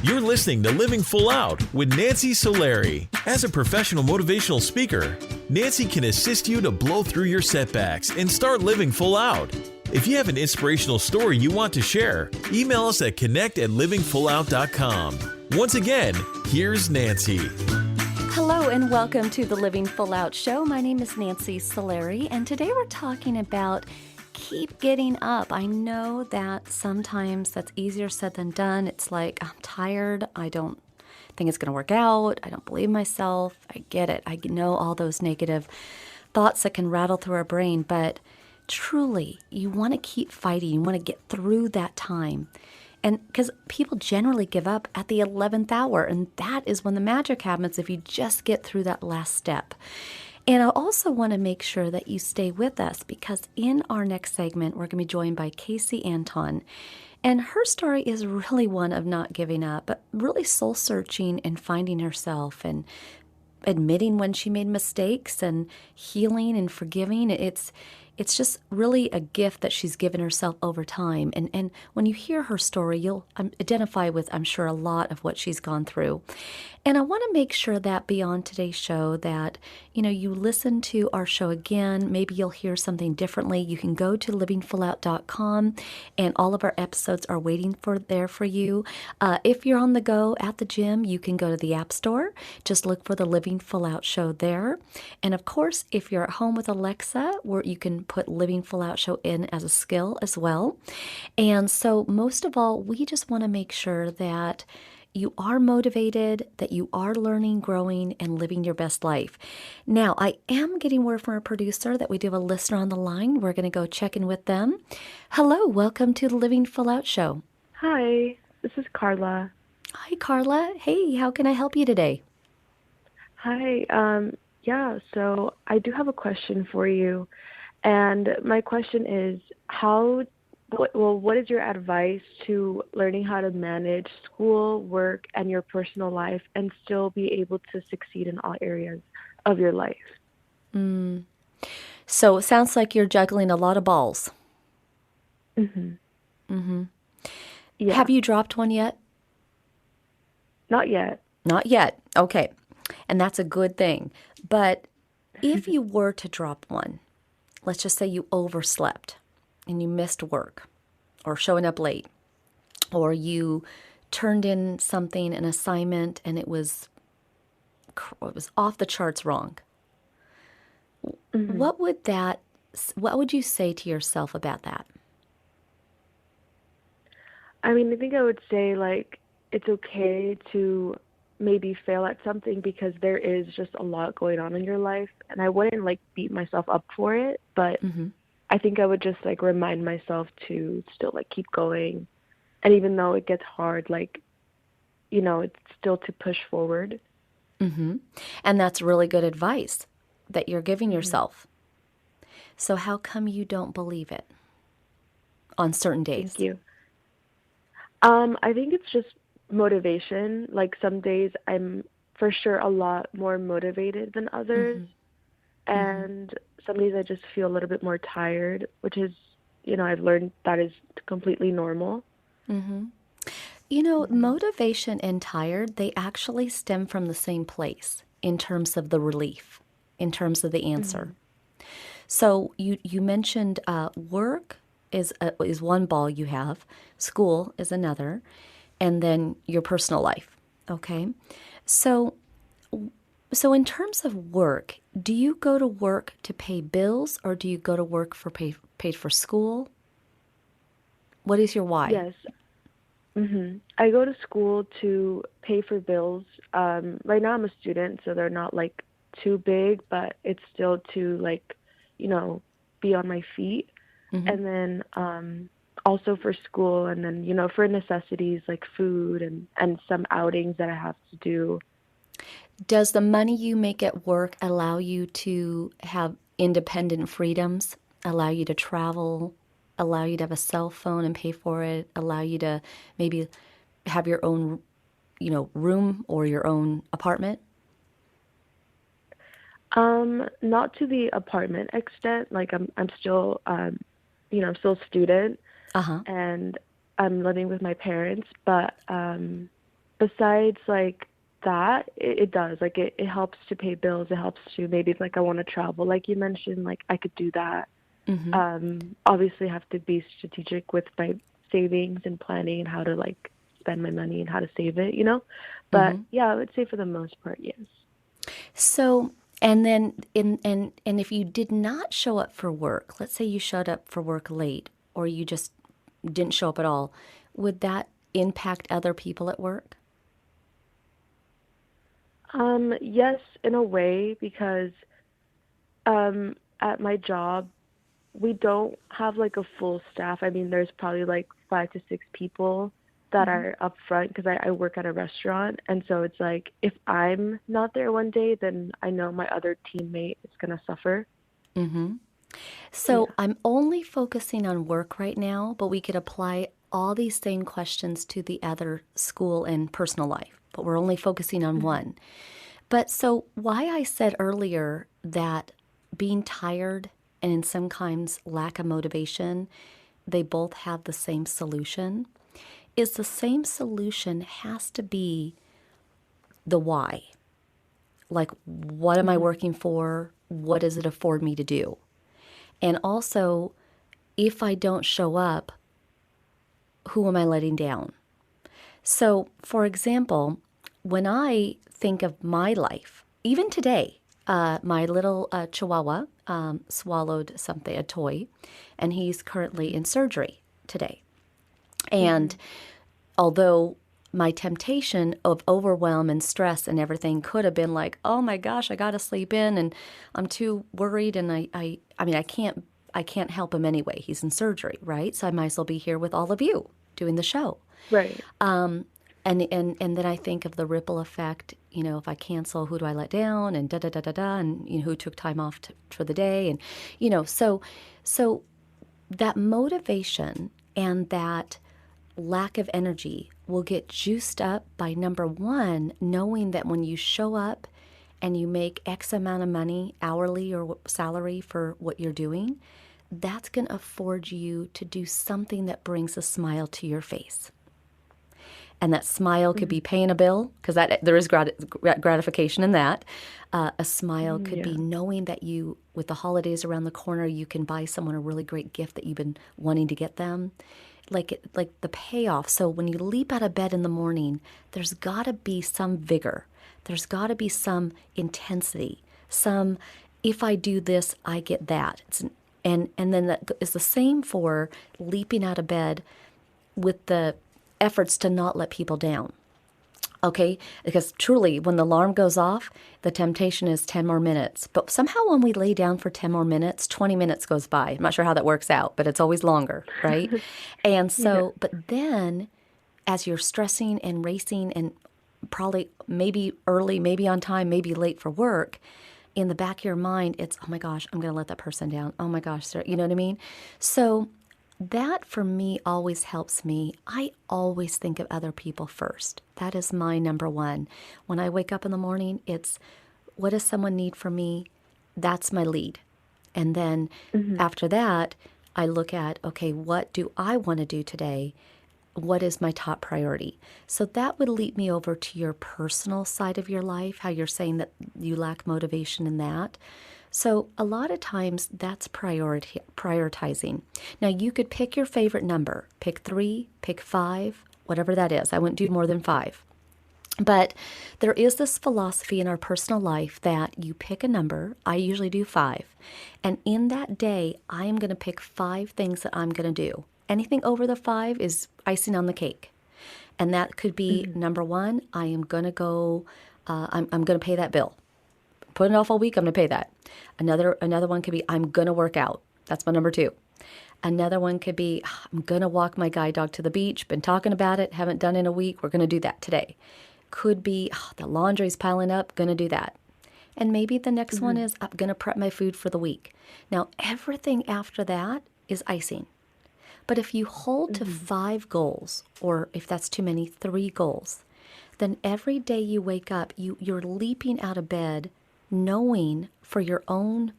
You're listening to Living Full Out with Nancy Solari. As a professional motivational speaker, Nancy can assist you to blow through your setbacks and start living full out. If you have an inspirational story you want to share, email us at connect@livingfullout.com. Once again, here's Nancy. Hello and welcome to the Living Full Out Show. My name is Nancy Solari, and today we're talking about keep getting up. I know that sometimes that's easier said than done. It's like, I'm tired. I don't think it's going to work out. I don't believe myself. I get it. I know all those negative thoughts that can rattle through our brain, but truly, you want to keep fighting. You want to get through that time. And because people generally give up at the 11th hour, and that is when the magic happens if you just get through that last step. And I also want to make sure that you stay with us because in our next segment, we're going to be joined by Kasey Anton. And her story is really one of not giving up, but really soul-searching and finding herself and admitting when she made mistakes and healing and forgiving. It's just really a gift that she's given herself over time. And when you hear her story, you'll identify with, I'm sure, a lot of what she's gone through. And I want to make sure that beyond today's show that, you listen to our show again. Maybe you'll hear something differently. You can go to livingfullout.com and all of our episodes are waiting there for you. If you're on the go at the gym, you can go to the App Store. Just look for the Living Full Out show there. And of course, if you're at home with Alexa, where you can put Living Full Out show in as a skill as well. And so most of all, we just want to make sure that you are motivated, that you are learning, growing, and living your best life. Now, I am getting word from our producer that we do have a listener on the line. We're going to go check in with them. Hello, welcome to the Living Full Out show. Hi, this is Karla. Hi, Karla. Hey, how can I help you today? Hi, so I do have a question for you. And my question is, what is your advice to learning how to manage school, work, and your personal life and still be able to succeed in all areas of your life? So it sounds like you're juggling a lot of balls. Yeah. Have you dropped one yet? Not yet. Not yet. Okay. And that's a good thing. But if you were to drop one, let's just say you overslept and you missed work or showing up late, or you turned in something, an assignment, and it was off the charts wrong. What would you say to yourself about that? I mean, I think I would say, it's okay to maybe fail at something because there is just a lot going on in your life. And I wouldn't, beat myself up for it, but I think I would just, remind myself to still, keep going. And even though it gets hard, it's still to push forward. And that's really good advice that you're giving yourself. So how come you don't believe it on certain days? Thank you. I think it's just motivation. Some days I'm for sure a lot more motivated than others. And some days I just feel a little bit more tired, which is, I've learned that is completely normal. Motivation and tired, they actually stem from the same place in terms of the relief, in terms of the answer. So you mentioned work is one ball you have, school is another, and then your personal life, okay? So in terms of work, do you go to work to pay bills or do you go to work for paid for school? What is your why? Yes. I go to school to pay for bills. Right now I'm a student, so they're not too big, but it's still to be on my feet. And then also for school, and then, for necessities like food and some outings that I have to do. Does the money you make at work allow you to have independent freedoms, allow you to travel, allow you to have a cell phone and pay for it, allow you to maybe have your own, room or your own apartment? Not to the apartment extent. I'm still, I'm still a student, and I'm living with my parents. But besides like that, it does. Like it helps to pay bills. It helps to maybe like I want to travel, like you mentioned, like I could do that. Mm-hmm. Obviously have to be strategic with my savings and planning and how to like spend my money and how to save it, you know? But Mm-hmm. yeah, I would say for the most part, yes. So, and then and if you did not show up for work, let's say you showed up for work late or you just didn't show up at all, would that impact other people at work? Yes, in a way, because at my job, we don't have like a full staff. I mean, there's probably like 5 to 6 people that Mm-hmm. are up front because I work at a restaurant. And so it's like if I'm not there one day, then I know my other teammate is going to suffer. Mm-hmm. So Yeah. I'm only focusing on work right now, but we could apply all these same questions to the other school and personal life, but we're only focusing on Hmm. one. But so why I said earlier that being tired and in sometimes lack of motivation, they both have the same solution, is the same solution has to be the why. Like, what am I Hmm. working for? What does it afford me to do? And also, if I don't show up, who am I letting down? So, for example, when I think of my life, even today, my little chihuahua swallowed something, a toy, and he's currently in surgery today. And Hmm. although my temptation of overwhelm and stress and everything could have been like, oh my gosh, I got to sleep in and I'm too worried and I mean, I can't help him anyway. He's in surgery, right? So I might as well be here with all of you doing the show. Right. And then I think of the ripple effect, you know, if I cancel, who do I let down and da da da da da, and you know, who took time off for the day, and you know, so that motivation and that lack of energy will get juiced up by number one, knowing that when you show up and you make X amount of money, hourly or salary for what you're doing, that's going to afford you to do something that brings a smile to your face. And that smile could be Hmm. paying a bill, because that there is gratification in that. A smile could Yeah. be knowing that you, with the holidays around the corner, you can buy someone a really great gift that you've been wanting to get them. Like the payoff. So when you leap out of bed in the morning, there's got to be some vigor. There's got to be some intensity. Some, if I do this, I get that. And then that is the same for leaping out of bed with the efforts to not let people down. Okay, because truly, when the alarm goes off, the temptation is 10 more minutes. But somehow, when we lay down for 10 more minutes, 20 minutes goes by. I'm not sure how that works out, but it's always longer, right? And Yeah. so, but then as you're stressing and racing and probably maybe early, maybe on time, maybe late for work, in the back of your mind, it's, oh my gosh, I'm going to let that person down. Oh my gosh, sir. You know what I mean? So, that for me always helps me. I always think of other people first. That is my number one. When I wake up in the morning, it's what does someone need from me? That's my lead. And then Hmm. after that, I look at, okay, what do I want to do today? What is my top priority? So that would lead me over to your personal side of your life, how you're saying that you lack motivation in that. So a lot of times that's prioritizing. Now you could pick your favorite number, pick 3, pick 5, whatever that is. I wouldn't do more than 5. But there is this philosophy in our personal life that you pick a number. I usually do 5. And in that day, I am going to pick 5 things that I'm going to do. Anything over the 5 is icing on the cake. And that could be Hmm. number 1, I am going to go, I'm going to pay that bill. Put it off all week, I'm going to pay that. Another one could be, I'm going to work out. That's my number 2. Another one could be, I'm going to walk my guide dog to the beach. Been talking about it, haven't done it in a week. We're going to do that today. Could be, the laundry's piling up, going to do that. And maybe the next one Hmm. is, I'm going to prep my food for the week. Now, everything after that is icing. But if you hold to Hmm. 5 goals, or if that's too many, 3 goals, then every day you wake up, you're leaping out of bed knowing for your own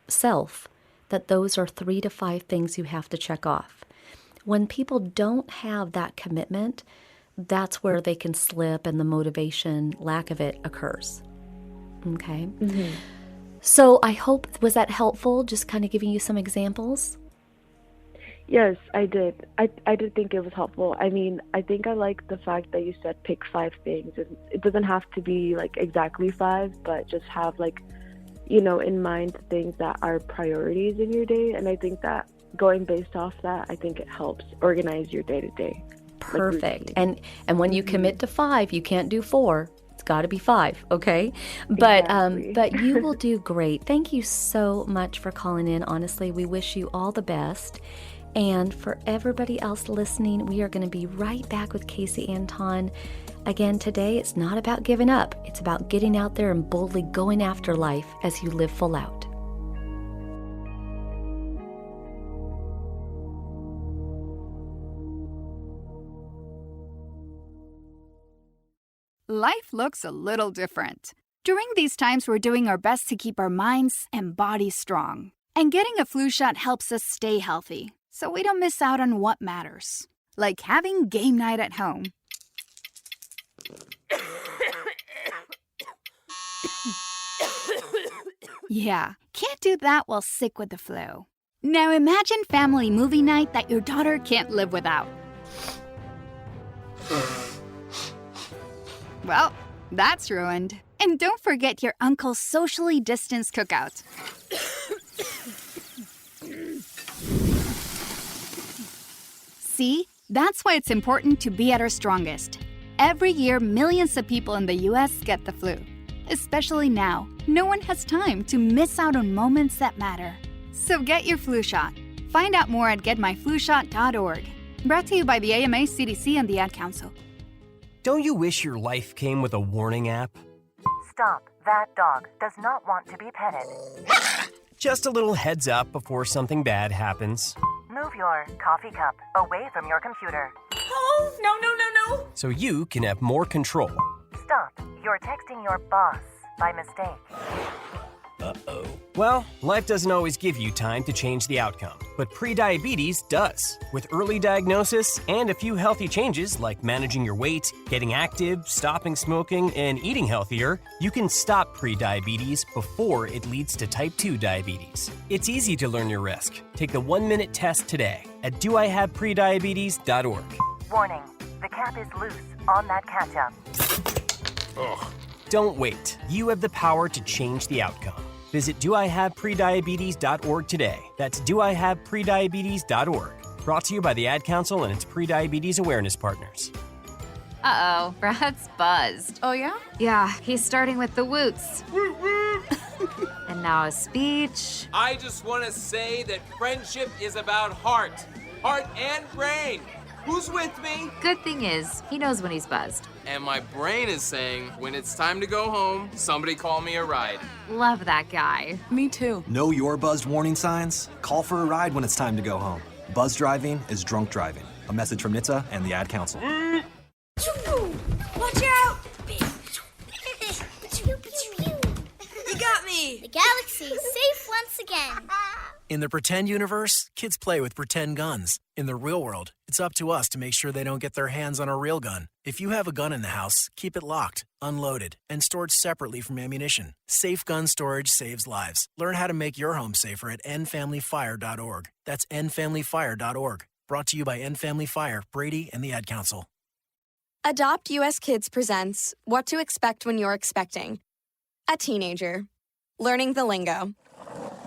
self that those are 3 to 5 things you have to check off. When people don't have that commitment, that's where they can slip and the motivation, lack of it, occurs. Okay? Mm-hmm. So I hope, was that helpful, just kind of giving you some examples? Yes, I did. I did think it was helpful. I mean, I think I like the fact that you said pick 5 things. It doesn't have to be like exactly 5, but just have like, in mind things that are priorities in your day. And I think that going based off that, I think it helps organize your day to day. Perfect. And when you commit to 5, you can't do 4. It's got to be 5, okay? But Exactly. but you will do great. Thank you so much for calling in. Honestly, we wish you all the best. And for everybody else listening, we are going to be right back with Kasey Anton. Again, today, it's not about giving up. It's about getting out there and boldly going after life as you live full out. Life looks a little different. During these times, we're doing our best to keep our minds and bodies strong. And getting a flu shot helps us stay healthy, so we don't miss out on what matters. Like having game night at home. Yeah, can't do that while sick with the flu. Now imagine family movie night that your daughter can't live without. Well, that's ruined. And don't forget your uncle's socially distanced cookout. See, that's why it's important to be at our strongest. Every year, millions of people in the U.S. get the flu. Especially now, no one has time to miss out on moments that matter. So get your flu shot. Find out more at getmyflushot.org. Brought to you by the AMA, CDC, and the Ad Council. Don't you wish your life came with a warning app? Stop. That dog does not want to be petted. Just a little heads up before something bad happens. Move your coffee cup away from your computer. Oh, no. So you can have more control. Stop. You're texting your boss by mistake. Uh-oh. Well, life doesn't always give you time to change the outcome, but prediabetes does. With early diagnosis and a few healthy changes like managing your weight, getting active, stopping smoking, and eating healthier, you can stop prediabetes before it leads to type 2 diabetes. It's easy to learn your risk. Take the 1-minute test today at doihaveprediabetes.org. Warning. The cap is loose on that ketchup. Ugh. Don't wait. You have the power to change the outcome. Visit doihaveprediabetes.org today. That's doihaveprediabetes.org. Brought to you by the Ad Council and its pre-diabetes awareness partners. Uh-oh, Brad's buzzed. Oh, yeah? Yeah, he's starting with the woots. And now a speech. I just want to say that friendship is about heart and brain. Who's with me? Good thing is, he knows when he's buzzed. And my brain is saying, when it's time to go home, somebody call me a ride. Love that guy. Me too. Know your buzzed warning signs? Call for a ride when it's time to go home. Buzz driving is drunk driving. A message from NHTSA and the Ad Council. Watch out! You got me! The galaxy is safe once again. In the pretend universe, kids play with pretend guns. In the real world, it's up to us to make sure they don't get their hands on a real gun. If you have a gun in the house, keep it locked, unloaded, and stored separately from ammunition. Safe gun storage saves lives. Learn how to make your home safer at endfamilyfire.org. That's endfamilyfire.org. Brought to you by End Family Fire, Brady, and the Ad Council. Adopt US Kids presents What to Expect When You're Expecting. A teenager. Learning the lingo.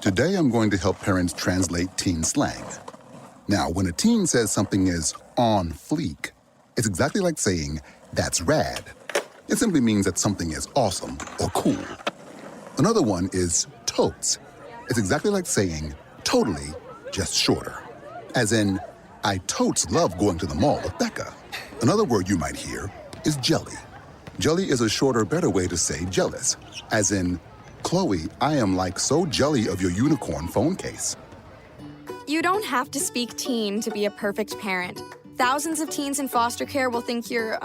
Today I'm going to help parents translate teen slang. Now, when a teen says something is on fleek, it's exactly like saying, that's rad. It simply means that something is awesome or cool. Another one is totes. It's exactly like saying, totally, just shorter. As in, I totes love going to the mall with Becca. Another word you might hear is jelly. Jelly is a shorter, better way to say jealous. As in, Chloe, I am like so jelly of your unicorn phone case. You don't have to speak teen to be a perfect parent. Thousands of teens in foster care will think you're,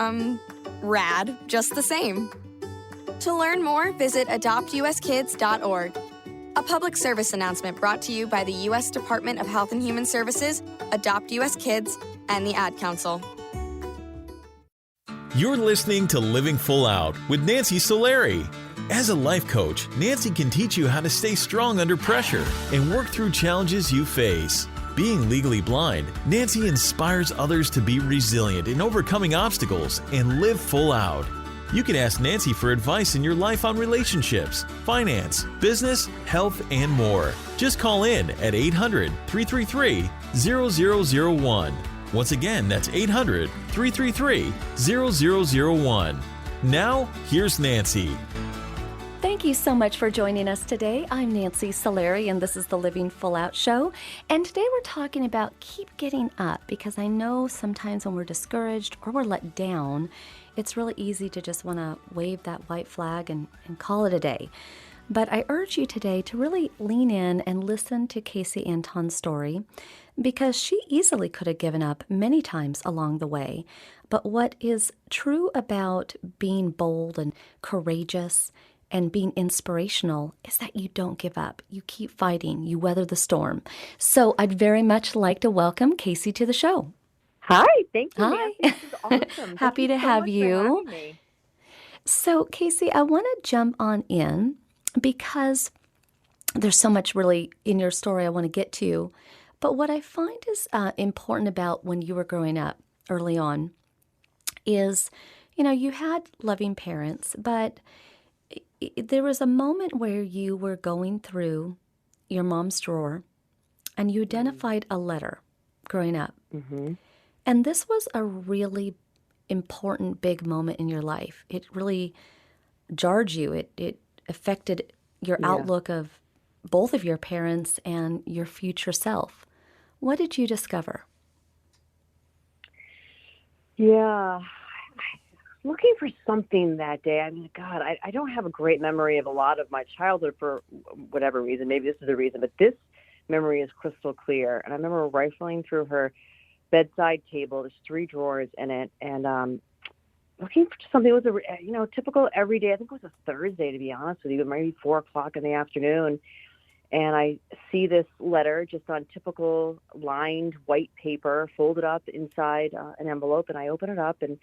rad, just the same. To learn more, visit adoptuskids.org. A public service announcement brought to you by the U.S. Department of Health and Human Services, Adopt U.S. Kids, and the Ad Council. You're listening to Living Full Out with Nancy Solari. As a life coach, Nancy can teach you how to stay strong under pressure and work through challenges you face. Being legally blind, Nancy inspires others to be resilient in overcoming obstacles and live full out. You can ask Nancy for advice in your life on relationships, finance, business, health, and more. Just call in at 800-333-0001. Once again, that's 800-333-0001. Now, here's Nancy. Thank you so much for joining us today. I'm Nancy Solari, and this is the Living Full Out Show. And today we're talking about keep getting up, because I know sometimes when we're discouraged or we're let down, it's really easy to just want to wave that white flag and call it a day. But I urge you today to really lean in and listen to Kasey Anton's story, because she easily could have given up many times along the way. But what is true about being bold and courageous and being inspirational is that you don't give up. You keep fighting. You weather the storm. So I'd very much like to welcome Kasey to the show. Hi, thank you, Hi. Nancy. This is awesome. Happy to have you. So, Kasey, I want to jump on in because there's so much really in your story I want to get to. But what I find is important about when you were growing up early on is, you had loving parents, but there was a moment where you were going through your mom's drawer and you identified a letter growing up. Mm-hmm. And this was a really important, big moment in your life. It really jarred you. It affected your outlook of both of your parents and your future self. What did you discover? Yeah. Looking for something that day. I mean, God, I don't have a great memory of a lot of my childhood for whatever reason. Maybe this is the reason, but this memory is crystal clear. And I remember rifling through her bedside table. There's 3 drawers in it, and looking for something. It was a typical everyday. I think it was a Thursday, to be honest with you, maybe 4:00 in the afternoon. And I see this letter just on typical lined white paper, folded up inside an envelope, and I open it up and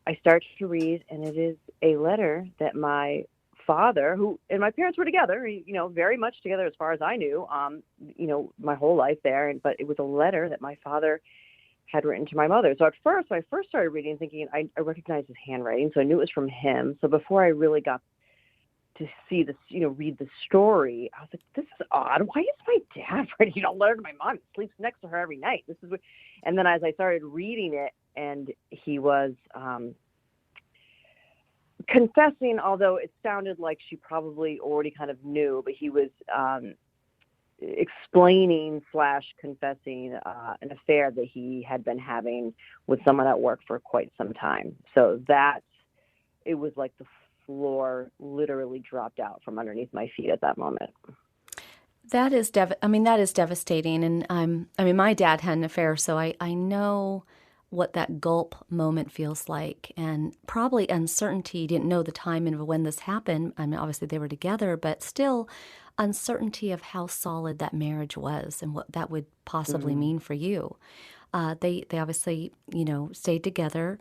I start to read, and it is a letter that my father, who and my parents were together, very much together as far as I knew, my whole life there. But it was a letter that my father had written to my mother. So at first, when I first started reading, thinking I recognized his handwriting, so I knew it was from him. So before I really got to see this, read the story, I was like, this is odd. Why is my dad writing a letter to my mom? He sleeps next to her every night. This is what. And then as I started reading it, and he was confessing, although it sounded like she probably already kind of knew, but he was explaining / confessing an affair that he had been having with someone at work for quite some time. So it was like the floor literally dropped out from underneath my feet at that moment. That is devastating. And my dad had an affair, so I know what that gulp moment feels like, and probably uncertainty. Didn't know the timing of when this happened. I mean, obviously they were together, but still uncertainty of how solid that marriage was and what that would possibly mean for you. They obviously, stayed together.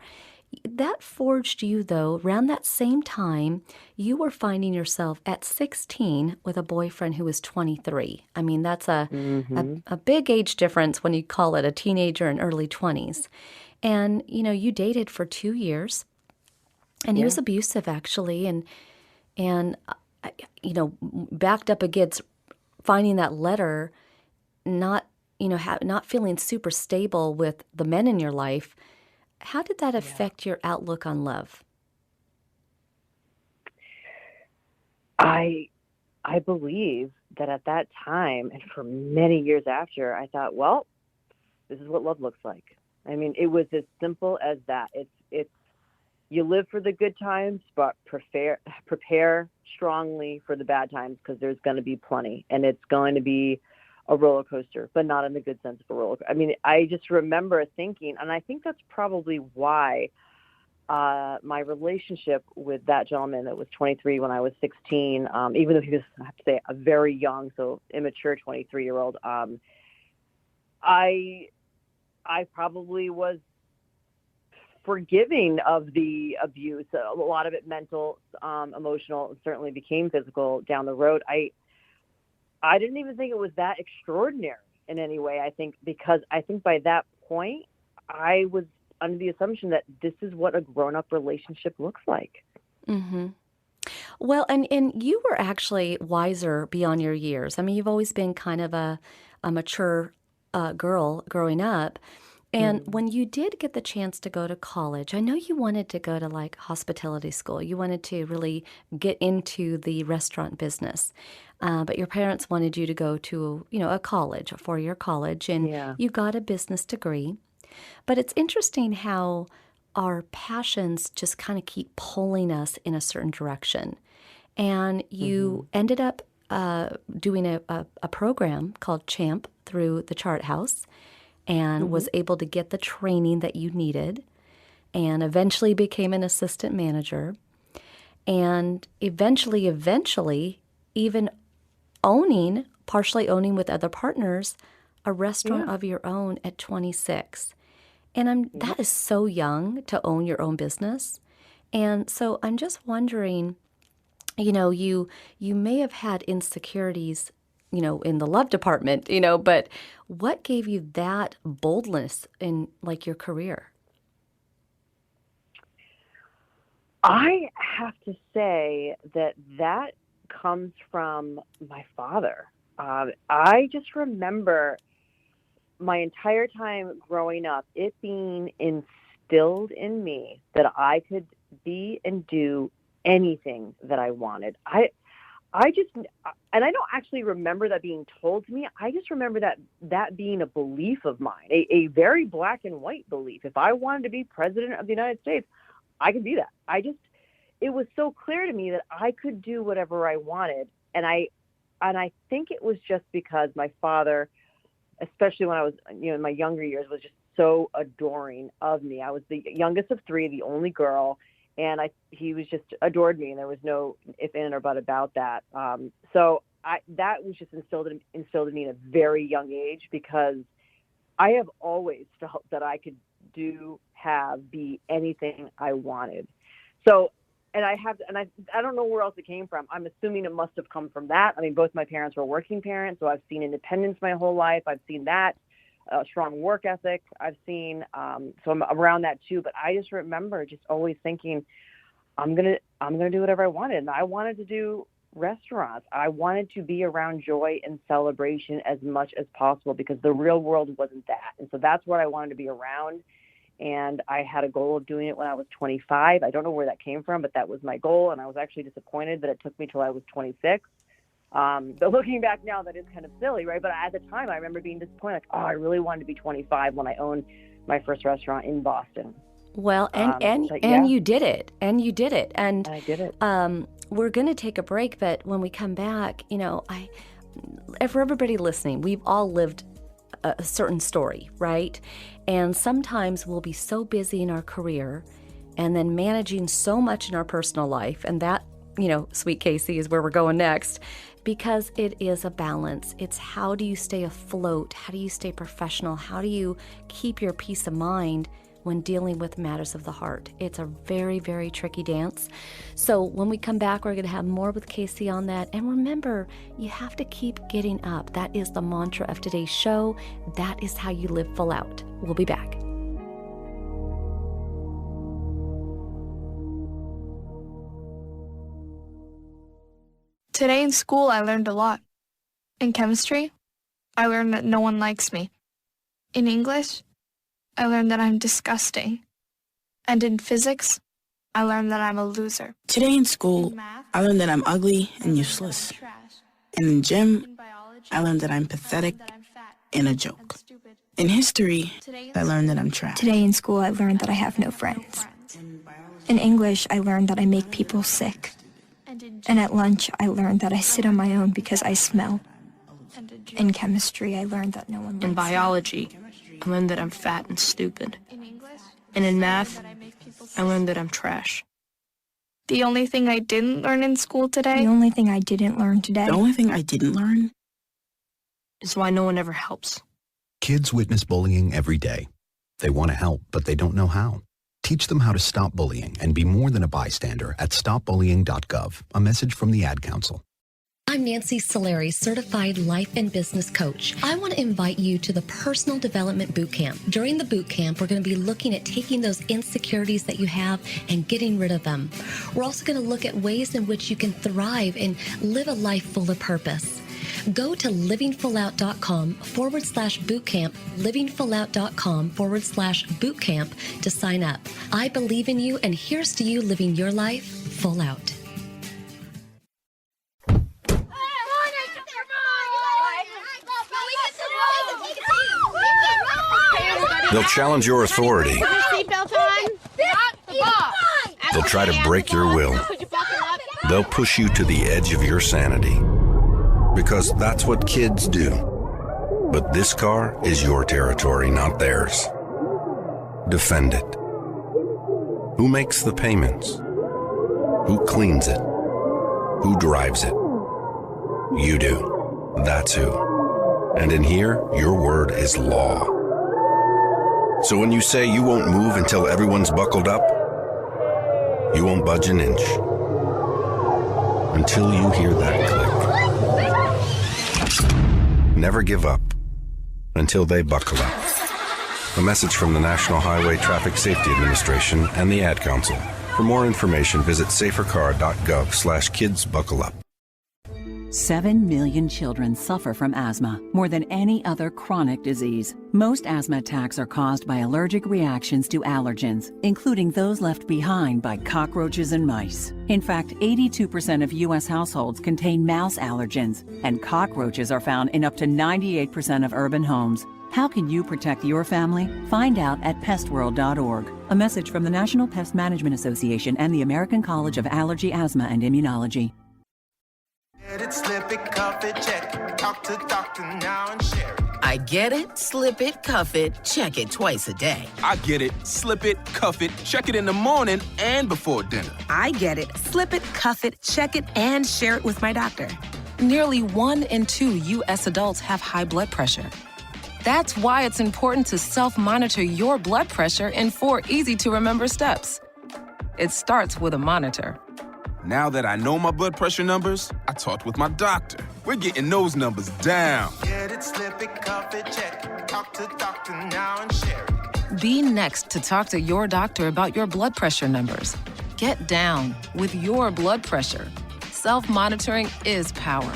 That forged you, though. Around that same time, you were finding yourself at 16 with a boyfriend who was 23. I mean, that's a big age difference when you call it a teenager in early 20s. And, you dated for 2 years, and he was abusive, actually, and backed up against finding that letter, not feeling super stable with the men in your life. How did that affect your outlook on love? I believe that at that time, and for many years after, I thought, well, this is what love looks like. I mean, it was as simple as that. It's you live for the good times, but prepare strongly for the bad times, because there's going to be plenty, and it's going to be a roller coaster, but not in the good sense of a roller coaster. I mean, I just remember thinking, and I think that's probably why my relationship with that gentleman that was 23 when I was 16, even though he was, I have to say, a very young, so immature 23-year-old, I probably was forgiving of the abuse. A lot of it mental, emotional, and certainly became physical down the road. I didn't even think it was that extraordinary in any way. I think because by that point, I was under the assumption that this is what a grown-up relationship looks like. Mm-hmm. Well, and you were actually wiser beyond your years. I mean, you've always been kind of a mature girl growing up. And when you did get the chance to go to college, I know you wanted to go to like hospitality school. You wanted to really get into the restaurant business. But your parents wanted you to go to, a college, a 4-year college, and you got a business degree. But it's interesting how our passions just kind of keep pulling us in a certain direction. And you ended up doing a program called C.H.A.M.P through the Chart House and was able to get the training that you needed and eventually became an assistant manager and eventually even partially owning with other partners, a restaurant of your own at 26. And that is so young to own your own business. And so I'm just wondering, you may have had insecurities, in the love department, but what gave you that boldness in like your career? I have to say that comes from my father. I just remember my entire time growing up, it being instilled in me that I could be and do anything that I wanted. And I don't actually remember that being told to me. I just remember that being a belief of mine, a very black and white belief. If I wanted to be president of the United States, I could do that. It was so clear to me that I could do whatever I wanted. And I think it was just because my father, especially when I was, in my younger years, was just so adoring of me. I was the youngest of 3, the only girl, and he was just adored me, and there was no if, in, or but about that. So that was just instilled in me at a very young age, because I have always felt that I could be anything I wanted. So, and I don't know where else it came from. I'm assuming it must have come from that. I mean, both my parents were working parents, so I've seen independence my whole life. I've seen that, strong work ethic. I've seen, so I'm around that too. But I just remember just always thinking, I'm gonna do whatever I wanted, and I wanted to do restaurants. I wanted to be around joy and celebration as much as possible, because the real world wasn't that, and so that's what I wanted to be around. And I had a goal of doing it when I was 25. I don't know where that came from, but that was my goal. And I was actually disappointed that it took me till I was 26. But looking back now, that is kind of silly, right? But at the time, I remember being disappointed. Like, I really wanted to be 25 when I owned my first restaurant in Boston. Well, and you did it. And you did it. And I did it. We're going to take a break, but when we come back, for everybody listening, we've all lived a certain story, right? And sometimes we'll be so busy in our career and then managing so much in our personal life. And that, sweet Kasey, is where we're going next, because it is a balance. It's how do you stay afloat? How do you stay professional? How do you keep your peace of mind when dealing with matters of the heart? It's a very, very tricky dance. So when we come back, we're going to have more with Kasey on that. And remember, you have to keep getting up. That is the mantra of today's show. That is how you live full out. We'll be back. Today in school, I learned a lot. In chemistry, I learned that no one likes me. In English, I learned that I'm disgusting. And in physics, I learned that I'm a loser. Today in school, I learned that I'm ugly and useless. And in gym, I learned that I'm pathetic and a joke. In history, I learned that I'm trash. Today in school, I learned that I have no friends. In English, I learned that I make people sick. And at lunch, I learned that I sit on my own because I smell. In chemistry, I learned that no one likes me. In biology, I learned that I'm fat and stupid. And in math, I learned that I'm trash. The only thing I didn't learn in school today? The only thing I didn't learn today? The only thing I didn't learn is why no one ever helps. Kids witness bullying every day. They want to help, but they don't know how. Teach them how to stop bullying and be more than a bystander at stopbullying.gov. A message from the Ad Council. I'm Nancy Solari, certified life and business coach. I want to invite you to the Personal Development Boot Camp. During the boot camp, we're going to be looking at taking those insecurities that you have and getting rid of them. We're also going to look at ways in which you can thrive and live a life full of purpose. Go to livingfullout.com/bootcamp, livingfullout.com/bootcamp to sign up. I believe in you, and here's to you living your life full out. They'll challenge your authority. Put your seatbelt on. They'll try to break your will. They'll push you to the edge of your sanity. Because that's what kids do. But this car is your territory, not theirs. Defend it. Who makes the payments? Who cleans it? Who drives it? You do. That's who. And in here, your word is law. So when you say you won't move until everyone's buckled up, you won't budge an inch. Until you hear that click. Never give up until they buckle up. A message from the National Highway Traffic Safety Administration and the Ad Council. For more information, visit safercar.gov/kidsbuckleup. 7 million children suffer from asthma, more than any other chronic disease. Most asthma attacks are caused by allergic reactions to allergens, including those left behind by cockroaches and mice. In fact, 82% of U.S. households contain mouse allergens, and cockroaches are found in up to 98% of urban homes. How can you protect your family? Find out at pestworld.org. A message from the National Pest Management Association and the American College of Allergy, Asthma, and Immunology. Get it, slip it, cuff it, check it. Talk to doctor now and share it. I get it, slip it, cuff it, check it twice a day. I get it, slip it, cuff it, check it in the morning and before dinner. I get it, slip it, cuff it, check it, and share it with my doctor. Nearly 1 in 2 U.S. adults have high blood pressure. That's why it's important to self-monitor your blood pressure in 4 easy-to-remember steps. It starts with a monitor. Now that I know my blood pressure numbers, I talked with my doctor. We're getting those numbers down. Get it, slip it, cuff it, check it. Talk to doctor now and share it. Be next to talk to your doctor about your blood pressure numbers. Get down with your blood pressure. Self-monitoring is power.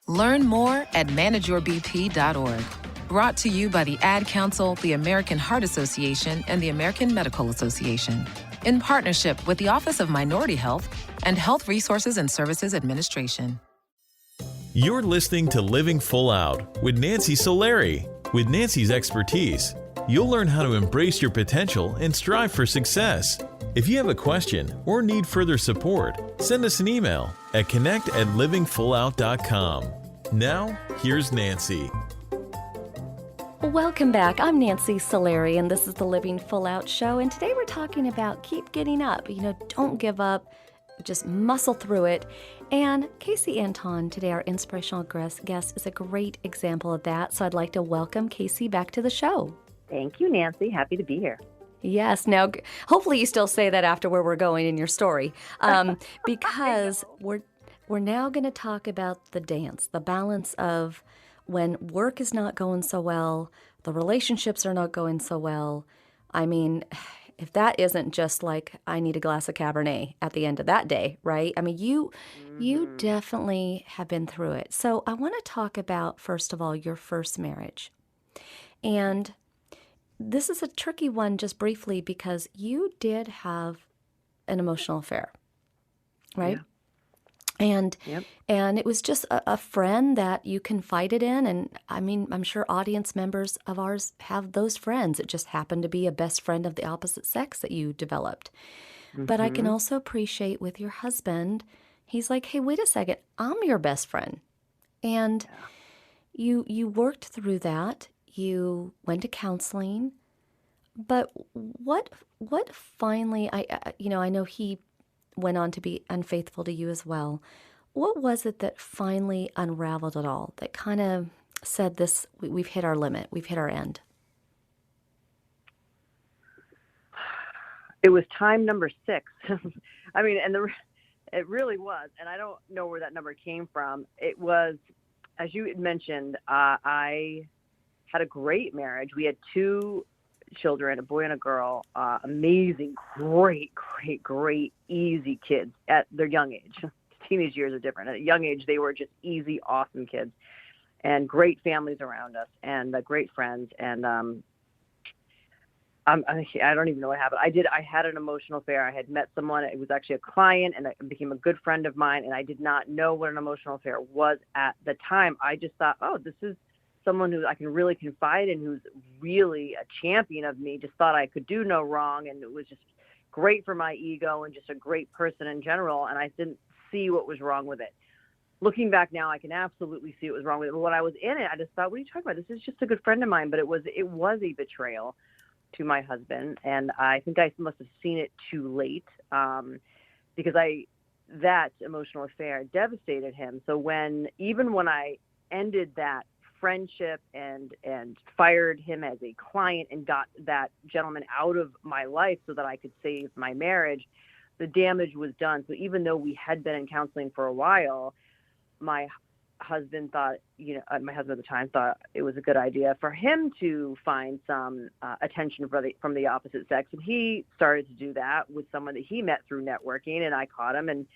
Learn more at manageyourbp.org. Brought to you by the Ad Council, the American Heart Association, and the American Medical Association. In partnership with the Office of Minority Health and Health Resources and Services Administration. You're listening to Living Full Out with Nancy Solari. With Nancy's expertise, you'll learn how to embrace your potential and strive for success. If you have a question or need further support, send us an email at connect@livingfullout.com. Now, here's Nancy. Welcome back. I'm Nancy Solari, and this is the Living Full Out Show. And today we're talking about keep getting up. Don't give up. Just muscle through it. And Kasey Anton, today our inspirational guest, is a great example of that. So I'd like to welcome Kasey back to the show. Thank you, Nancy. Happy to be here. Yes. Now, hopefully you still say that after where we're going in your story, because we're now going to talk about the dance, the balance of when work is not going so well, the relationships are not going so well. I mean, if that isn't just like, I need a glass of Cabernet at the end of that day, right? I mean, you definitely have been through it. So I want to talk about, first of all, your first marriage. And this is a tricky one just briefly because you did have an emotional affair, right? Yeah. And it was just a friend that you confided in. And I mean, I'm sure audience members of ours have those friends. It just happened to be a best friend of the opposite sex that you developed. Mm-hmm. But I can also appreciate with your husband, he's like, hey, wait a second, I'm your best friend. And you worked through that. You went to counseling. But what finally, I know he went on to be unfaithful to you as well. What was it that finally unraveled it all, that kind of said this, we've hit our limit, we've hit our end? It was time number 6. I mean, it really was. And I don't know where that number came from. It was, as you had mentioned, I had a great marriage. We had 2 children, a boy and a girl, amazing, great, easy kids at their young age. Teenage years are different. At a young age, they were just easy, awesome kids, and great families around us, and great friends. And I don't even know what happened. I had an emotional affair. I had met someone. It was actually a client, and it became a good friend of mine. And I did not know what an emotional affair was at the time. I just thought, oh, this is someone who I can really confide in, who's really a champion of me. Just thought I could do no wrong, and it was just great for my ego and just a great person in general. And I didn't see what was wrong with it. Looking back now, I can absolutely see what was wrong with it. But when I was in it, I just thought, what are you talking about? This is just a good friend of mine. But it was a betrayal to my husband, and I think I must have seen it too late, because that emotional affair devastated him. So even when I ended that friendship and fired him as a client and got that gentleman out of my life so that I could save my marriage, the damage was done. So even though we had been in counseling for a while, my husband at the time thought it was a good idea for him to find some attention from the opposite sex. And he started to do that with someone that he met through networking, and I caught him, and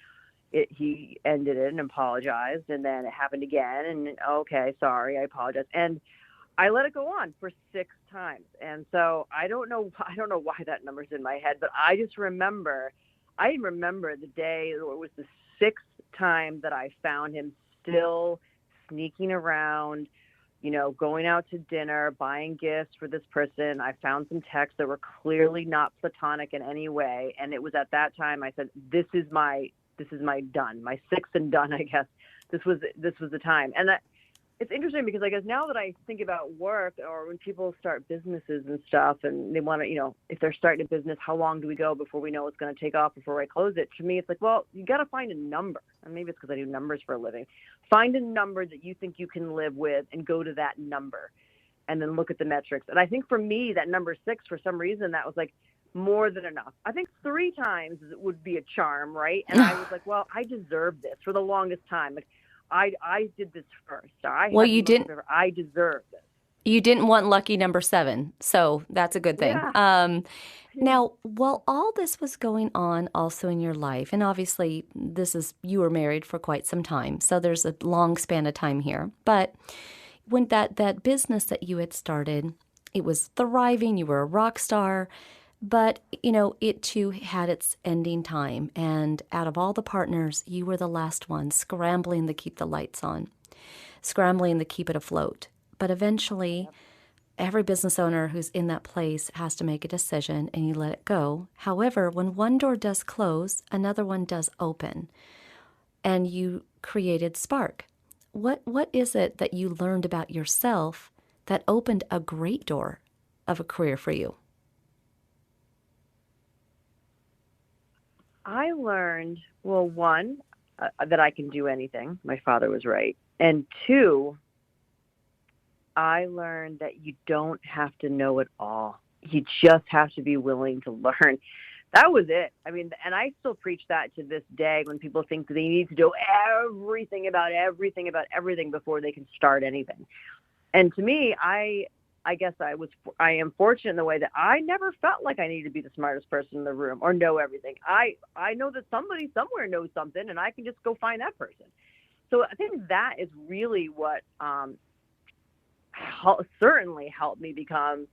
he ended it and apologized, and then it happened again, and okay, sorry, I apologize. And I let it go on for 6 times. And so I don't know why that number's in my head, but I remember the day, it was the 6th time that I found him still sneaking around, going out to dinner, buying gifts for this person. I found some texts that were clearly not platonic in any way. And it was at that time I said, this is my done, my 6th and done, I guess. This was the time. And it's interesting because I guess now that I think about work, or when people start businesses and stuff, and they want to, if they're starting a business, how long do we go before we know it's going to take off before I close it? To me, it's like, well, you got to find a number. And maybe it's because I do numbers for a living. Find a number that you think you can live with and go to that number, and then look at the metrics. And I think for me, that number 6, for some reason, that was like more than enough. I think 3 times would be a charm, right? And I was like, well, I deserve this for the longest time. Like, I did this first. I deserve this. You didn't want lucky number 7, so that's a good thing. Yeah. Now, while all this was going on also in your life, and obviously you were married for quite some time, so there's a long span of time here. But when that business that you had started, it was thriving, you were a rock star, but, it too had its ending time. And out of all the partners, you were the last one scrambling to keep the lights on, scrambling to keep it afloat. But eventually, every business owner who's in that place has to make a decision, and you let it go. However, when one door does close, another one does open, and you created Spark. What is it that you learned about yourself that opened a great door of a career for you? I learned, well, 1, that I can do anything. My father was right. And 2, I learned that you don't have to know it all. You just have to be willing to learn. That was it. I mean, and I still preach that to this day when people think that they need to know everything about everything before they can start anything. And to me, I guess I am fortunate in the way that I never felt like I needed to be the smartest person in the room or know everything. I know that somebody somewhere knows something, and I can just go find that person. So I think that is really what certainly helped me become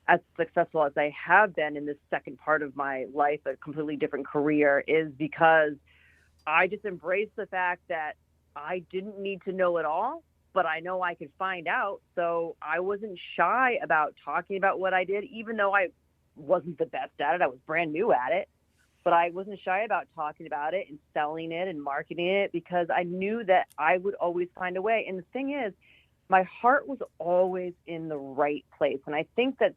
as successful as I have been in this second part of my life, a completely different career, is because I just embraced the fact that I didn't need to know it all, but I know I could find out. So I wasn't shy about talking about what I did, even though I wasn't the best at it. I was brand new at it, but I wasn't shy about talking about it and selling it and marketing it, because I knew that I would always find a way. And the thing is, my heart was always in the right place. And I think that,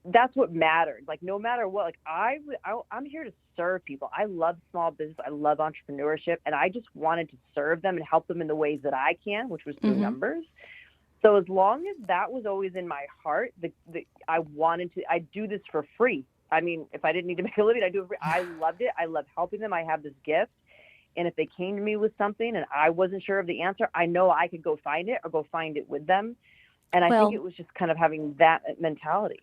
that's what mattered. Like, no matter what, like I'm here to serve people. I love small business. I love entrepreneurship. And I just wanted to serve them and help them in the ways that I can, which was through numbers. So as long as that was always in my heart, I do this for free. I mean, if I didn't need to make a living, I'd do it. I loved it. I love helping them. I have this gift. And if they came to me with something and I wasn't sure of the answer, I know I could go find it or go find it with them. And I think it was just kind of having that mentality.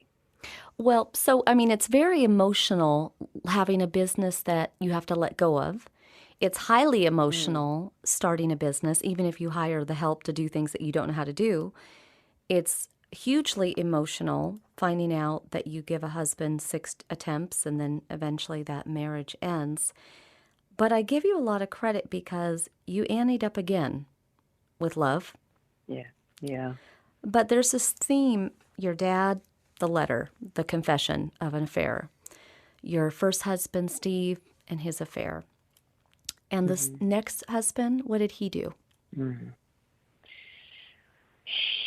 Well, so, I mean, it's very emotional having a business that you have to let go of. It's highly emotional starting a business, even if you hire the help to do things that you don't know how to do. It's hugely emotional finding out that you give a husband 6 attempts and then eventually that marriage ends. But I give you a lot of credit because you anteed up again with love. Yeah. But there's this theme, your dad, the letter, the confession of an affair. Your first husband, Steve, and his affair. And this next husband, what did he do?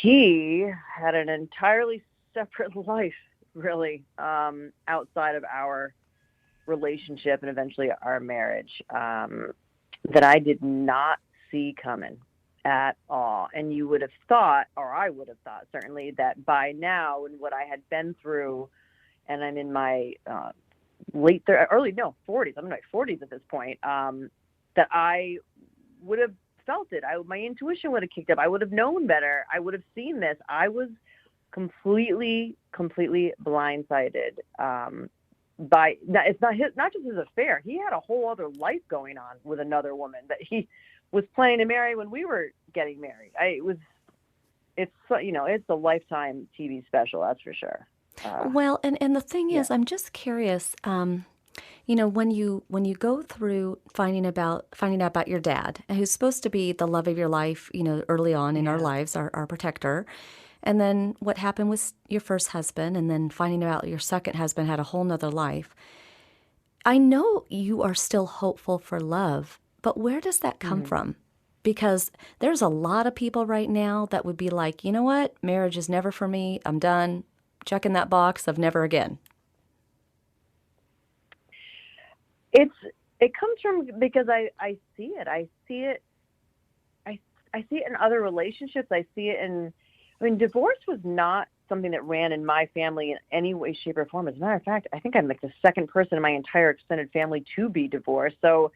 He had an entirely separate life, really, outside of our relationship and eventually our marriage, that I did not see coming at all. And you would have thought, or I would have thought certainly, that by now and what I had been through, and I'm in my 40s, I'm in my 40s at this point, that I would have felt it. My intuition would have kicked up. I would have known better. I would have seen this. I was completely blindsided it's not just his affair. He had a whole other life going on with another woman that he was planning to marry when we were getting married. It's a Lifetime TV special, that's for sure. Well, and the thing is, I'm just curious. When you go through finding out about your dad, who's supposed to be the love of your life, early on in our lives, our protector, and then what happened with your first husband, and then finding out your second husband had a whole nother life. I know you are still hopeful for love, but where does that come from? Because there's a lot of people right now that would be like, you know what, marriage is never for me. I'm done. Checking that box of never again. It comes from because I see it. I see it in other relationships. I see it divorce was not something that ran in my family in any way, shape, or form. As a matter of fact, I think I'm like the second person in my entire extended family to be divorced. So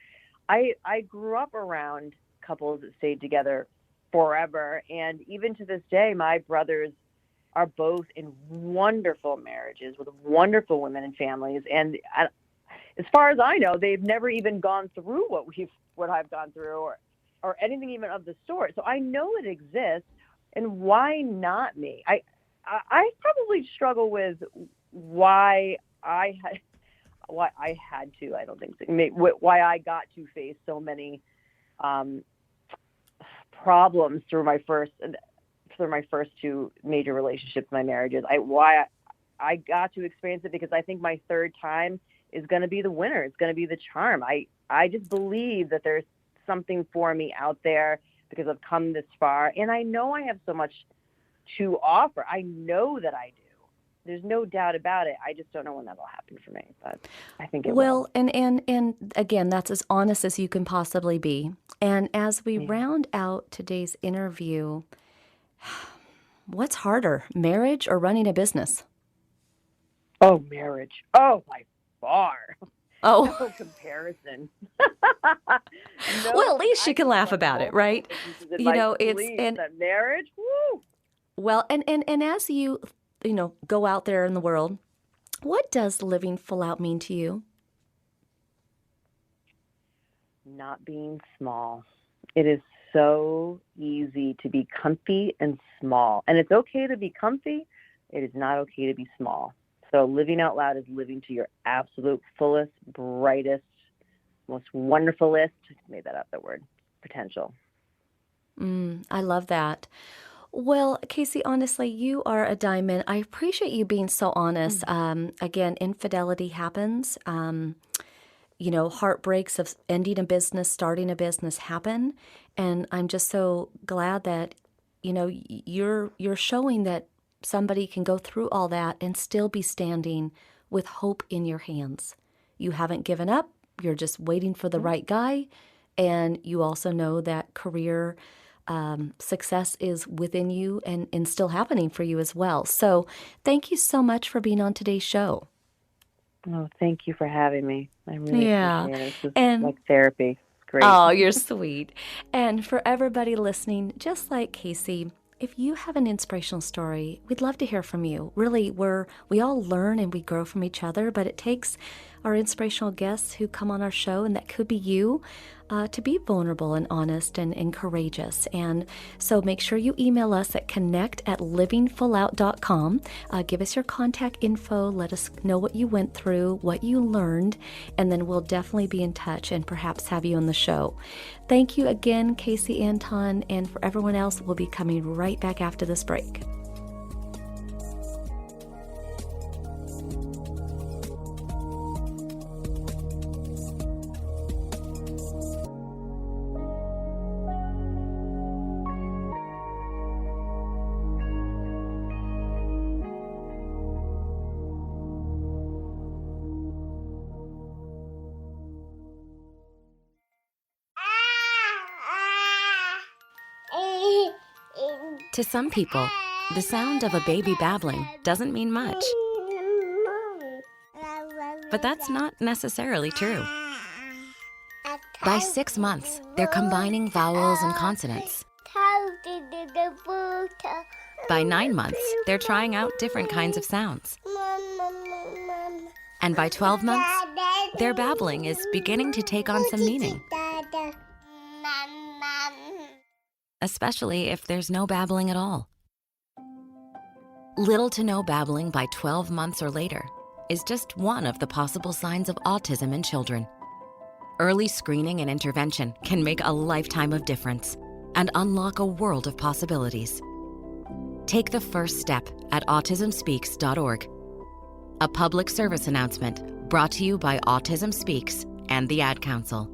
I grew up around couples that stayed together forever. And even to this day, my brothers are both in wonderful marriages with wonderful women and families. And as far as I know, they've never even gone through what I've gone through or anything even of the sort. So I know it exists. And why not me? I probably struggle with why I had to. I don't think so. Why I got to face so many problems through my first 2 major relationships, my marriages. Why I got to experience it because I think my third time is going to be the winner. It's going to be the charm. I just believe that there's something for me out there because I've come this far, and I know I have so much to offer. I know that I do. There's no doubt about it. I just don't know when that'll happen for me, but I think it will. Well, and again, that's as honest as you can possibly be. And as we round out today's interview, what's harder, marriage or running a business? Oh, marriage. Oh, by far. Oh. No comparison. Well, at least you can laugh about it, right? It's marriage. Woo. Well, and as you go out there in the world, what does living full out mean to you? Not being small. It is so easy to be comfy and small. And it's okay to be comfy. It is not okay to be small. So living out loud is living to your absolute fullest, brightest, most wonderfulest, made that up, that word, potential. I love that. Well, Kasey, honestly, you are a diamond. I appreciate you being so honest. Again, infidelity happens. Heartbreaks of ending a business, starting a business happen. And I'm just so glad that, you're showing that somebody can go through all that and still be standing with hope in your hands. You haven't given up. You're just waiting for the right guy. And you also know that career success is within you and still happening for you as well. So thank you so much for being on today's show. Oh, thank you for having me. I really appreciate it. This is like therapy. It's great. Oh, you're sweet. And for everybody listening, just like Kasey, if you have an inspirational story, we'd love to hear from you. Really, we all learn and we grow from each other, but it takes our inspirational guests who come on our show, and that could be you, to be vulnerable and honest and courageous. And so make sure you email us at connect@livingfullout.com. Give us your contact info. Let us know what you went through, what you learned, and then we'll definitely be in touch and perhaps have you on the show. Thank you again, Kasey Anton, and for everyone else, we'll be coming right back after this break. To some people, the sound of a baby babbling doesn't mean much. But that's not necessarily true. By 6 months, they're combining vowels and consonants. By 9 months, they're trying out different kinds of sounds. And by 12 months, their babbling is beginning to take on some meaning. Especially if there's no babbling at all. Little to no babbling by 12 months or later is just one of the possible signs of autism in children. Early screening and intervention can make a lifetime of difference and unlock a world of possibilities. Take the first step at autismspeaks.org. A public service announcement brought to you by Autism Speaks and the Ad Council.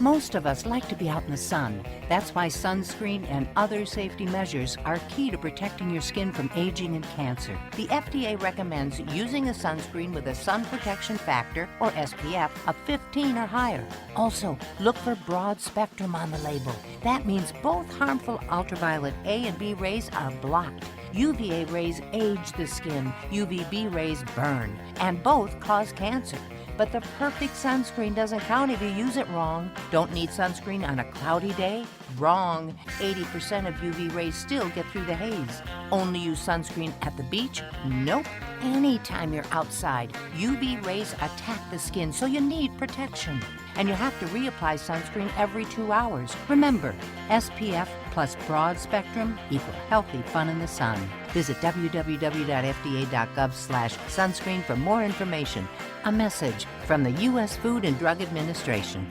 Most of us like to be out in the sun. That's why sunscreen and other safety measures are key to protecting your skin from aging and cancer. The FDA recommends using a sunscreen with a sun protection factor, or SPF, of 15 or higher. Also, look for broad spectrum on the label. That means both harmful ultraviolet A and B rays are blocked. UVA rays age the skin, UVB rays burn, and both cause cancer. But the perfect sunscreen doesn't count if you use it wrong. Don't need sunscreen on a cloudy day? Wrong. 80% of UV rays still get through the haze. Only use sunscreen at the beach? Nope. Anytime you're outside, UV rays attack the skin, so you need protection. And you have to reapply sunscreen every 2 hours. Remember, SPF plus broad spectrum equal healthy fun in the sun. Visit www.fda.gov/sunscreen for more information. A message from the U.S. Food and Drug Administration.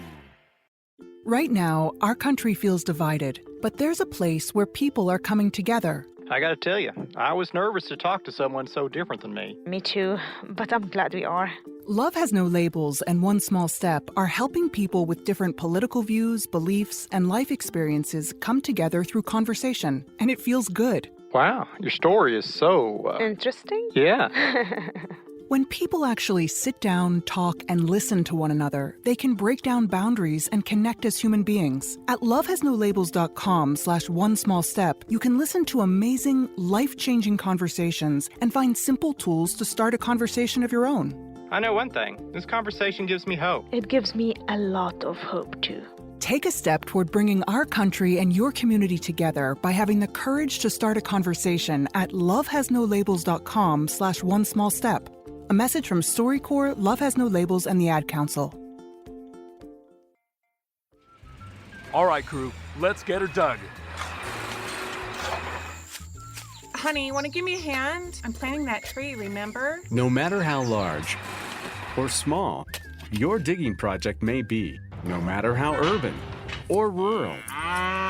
Right now, our country feels divided, but there's a place where people are coming together. I gotta tell you, I was nervous to talk to someone so different than me. Me too, but I'm glad we are. Love Has No Labels and One Small Step are helping people with different political views, beliefs, and life experiences come together through conversation, and it feels good. Wow, your story is so... Interesting? Yeah. When people actually sit down, talk, and listen to one another, they can break down boundaries and connect as human beings. At lovehasnolabels.com/onesmallstep, you can listen to amazing, life-changing conversations and find simple tools to start a conversation of your own. I know one thing. This conversation gives me hope. It gives me a lot of hope, too. Take a step toward bringing our country and your community together by having the courage to start a conversation at lovehasnolabels.com/onesmallstep. A message from StoryCorps, Love Has No Labels, and the Ad Council. All right, crew, let's get her dug. Honey, you want to give me a hand? I'm planting that tree, remember? No matter how large or small your digging project may be, no matter how urban or rural,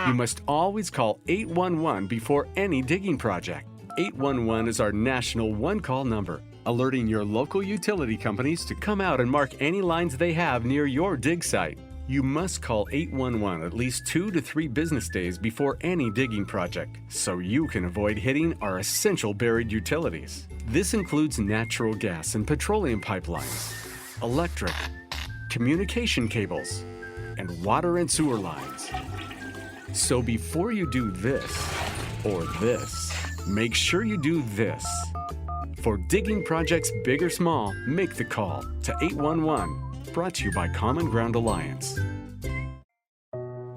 you must always call 811 before any digging project. 811 is our national one-call number, alerting your local utility companies to come out and mark any lines they have near your dig site. You must call 811 at least 2 to 3 business days before any digging project, so you can avoid hitting our essential buried utilities. This includes natural gas and petroleum pipelines, electric, communication cables, and water and sewer lines. So before you do this or this, make sure you do this. For digging projects big or small, make the call to 811. Brought to you by Common Ground Alliance.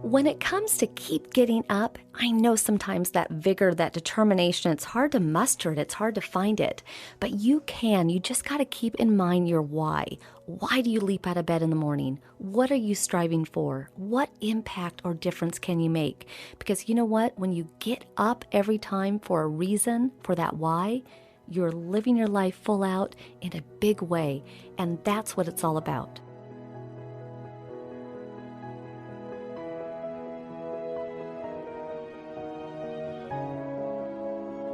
When it comes to keep getting up, I know sometimes that vigor, that determination, it's hard to muster it, it's hard to find it. But you just got to keep in mind your why. Why do you leap out of bed in the morning? What are you striving for? What impact or difference can you make? Because you know what? When you get up every time for a reason, for that why, you're living your life full out in a big way. And that's what it's all about.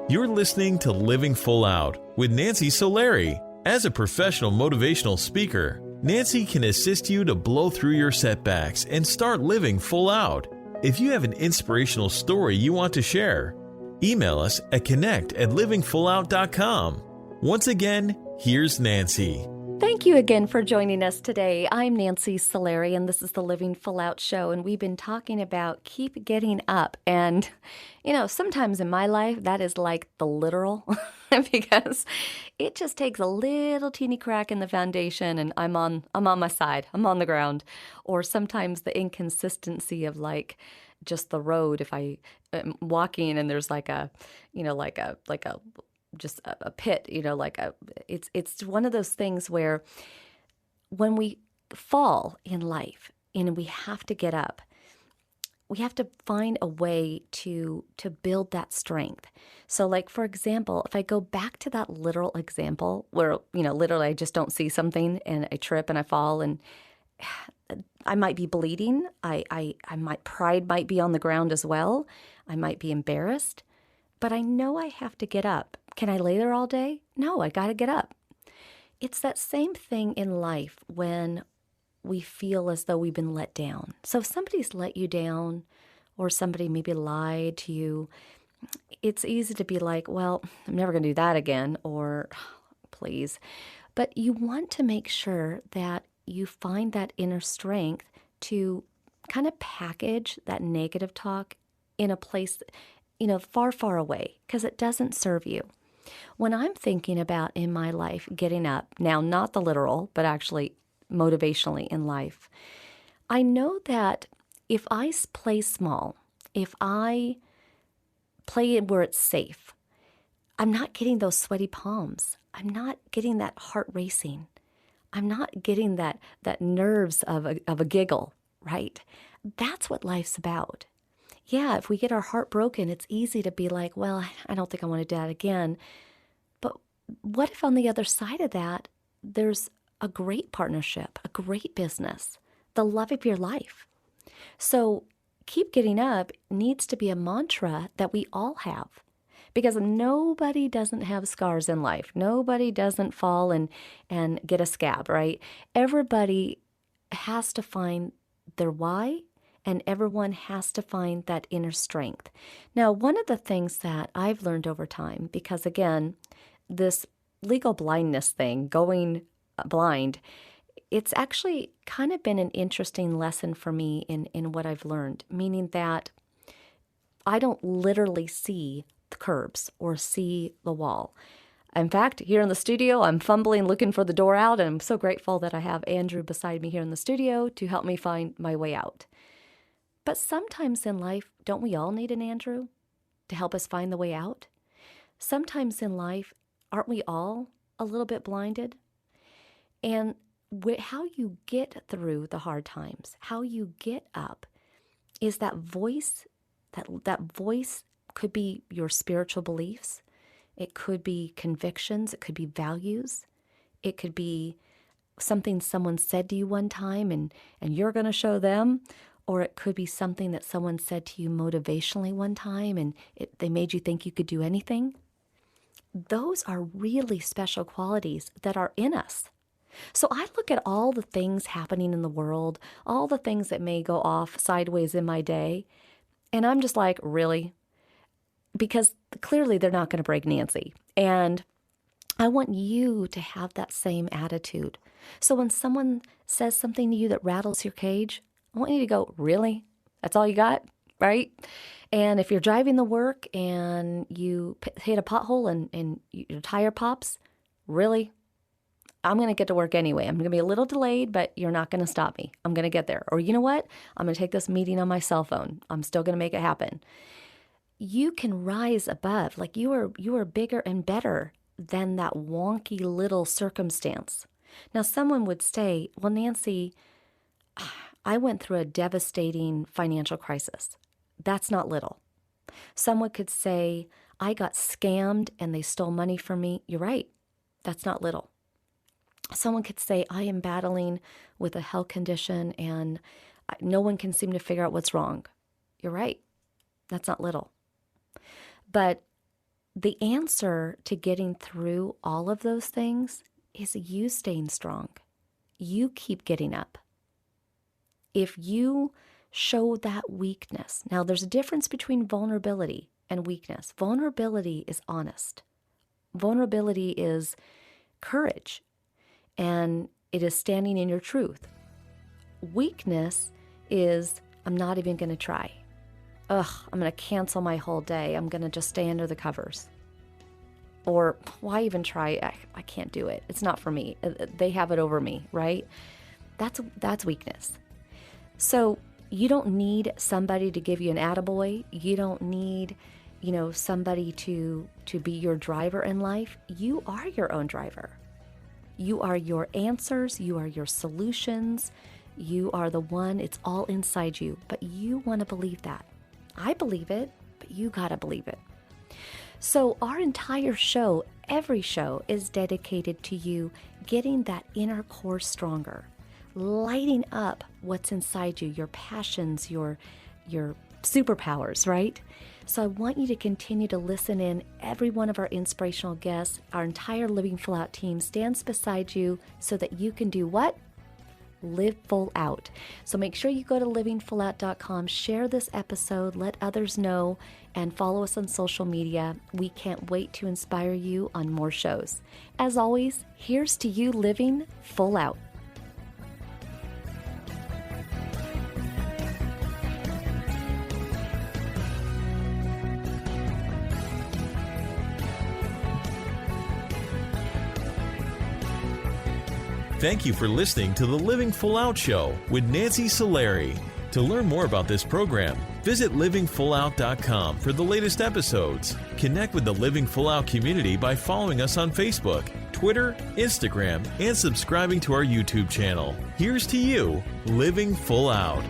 You're listening to Living Full Out with Nancy Solari. As a professional motivational speaker, Nancy can assist you to blow through your setbacks and start living full out. If you have an inspirational story you want to share, email us at connect@livingfullout.com. Once again, here's Nancy. Thank you again for joining us today. I'm Nancy Solari, and this is the Living Full Out Show, and we've been talking about keep getting up. And, sometimes in my life, that is like the literal, because it just takes a little teeny crack in the foundation, and I'm on my side. I'm on the ground. Or sometimes the inconsistency of just the road. If I am walking and there's just a pit, it's one of those things where when we fall in life and we have to get up, we have to find a way to build that strength. So for example, if I go back to that literal example where, literally I just don't see something and I trip and I fall and I might be bleeding. My pride might be on the ground as well. I might be embarrassed, but I know I have to get up. Can I lay there all day? No, I got to get up. It's that same thing in life when we feel as though we've been let down. So if somebody's let you down or somebody maybe lied to you, it's easy to be like, well, I'm never going to do that again, or please. But you want to make sure that you find that inner strength to kind of package that negative talk in a place, far, far away, because it doesn't serve you. When I'm thinking about in my life getting up, now not the literal, but actually motivationally in life, I know that if I play small, if I play where it's safe, I'm not getting those sweaty palms. I'm not getting that heart racing. I'm not getting that nerves of a giggle, right? That's what life's about. Yeah, if we get our heart broken, it's easy to be like, well, I don't think I want to do that again. But what if on the other side of that, there's a great partnership, a great business, the love of your life? So keep getting up needs to be a mantra that we all have, because nobody doesn't have scars in life. Nobody doesn't fall and get a scab, right? Everybody has to find their why, and everyone has to find that inner strength. Now, one of the things that I've learned over time, because again, this legal blindness thing, going blind, it's actually kind of been an interesting lesson for me in what I've learned, meaning that I don't literally see the curbs or see the wall. In fact, here in the studio, I'm fumbling, looking for the door out, and I'm so grateful that I have Andrew beside me here in the studio to help me find my way out. But sometimes in life, don't we all need an Andrew to help us find the way out? Sometimes in life, aren't we all a little bit blinded? And how you get through the hard times, how you get up, is that voice. That voice could be your spiritual beliefs. It could be convictions. It could be values. It could be something someone said to you one time and you're going to show them. Or it could be something that someone said to you motivationally one time and they made you think you could do anything. Those are really special qualities that are in us. So I look at all the things happening in the world, all the things that may go off sideways in my day, and I'm just like, really? Because clearly they're not going to break Nancy. And I want you to have that same attitude. So when someone says something to you that rattles your cage, I want you to go, really? That's all you got? right? And if you're driving to work and you hit a pothole and your tire pops, really? I'm going to get to work anyway. I'm going to be a little delayed, but you're not going to stop me. I'm going to get there. Or you know what? I'm going to take this meeting on my cell phone. I'm still going to make it happen. You can rise above. Like you are bigger and better than that wonky little circumstance. Now, someone would say, well, Nancy, I went through a devastating financial crisis. That's not little. Someone could say, I got scammed and they stole money from me. You're right. That's not little. Someone could say, I am battling with a health condition and no one can seem to figure out what's wrong. You're right. That's not little. But the answer to getting through all of those things is you staying strong. You keep getting up. If you show that weakness, now there's a difference between vulnerability and weakness. Vulnerability is honest. Vulnerability is courage. And it is standing in your truth. Weakness is, I'm not even going to try. I'm going to cancel my whole day. I'm going to just stay under the covers. Or why even try? I can't do it. It's not for me. They have it over me, right? That's weakness. So you don't need somebody to give you an attaboy. You don't need, somebody to be your driver in life. You are your own driver. You are your answers. You are your solutions. You are the one. It's all inside you. But you want to believe that. I believe it, but you got to believe it. So our entire show, every show, is dedicated to you getting that inner core stronger, lighting up what's inside you, your passions, your superpowers, right? So I want you to continue to listen in. Every one of our inspirational guests, our entire Living Full Out team stands beside you so that you can do what? Live full out. So make sure you go to livingfullout.com, share this episode, let others know, and follow us on social media. We can't wait to inspire you on more shows. As always, here's to you living full out. Thank you for listening to the Living Full Out Show with Nancy Solari. To learn more about this program, visit livingfullout.com for the latest episodes. Connect with the Living Full Out community by following us on Facebook, Twitter, Instagram, and subscribing to our YouTube channel. Here's to you, living full out.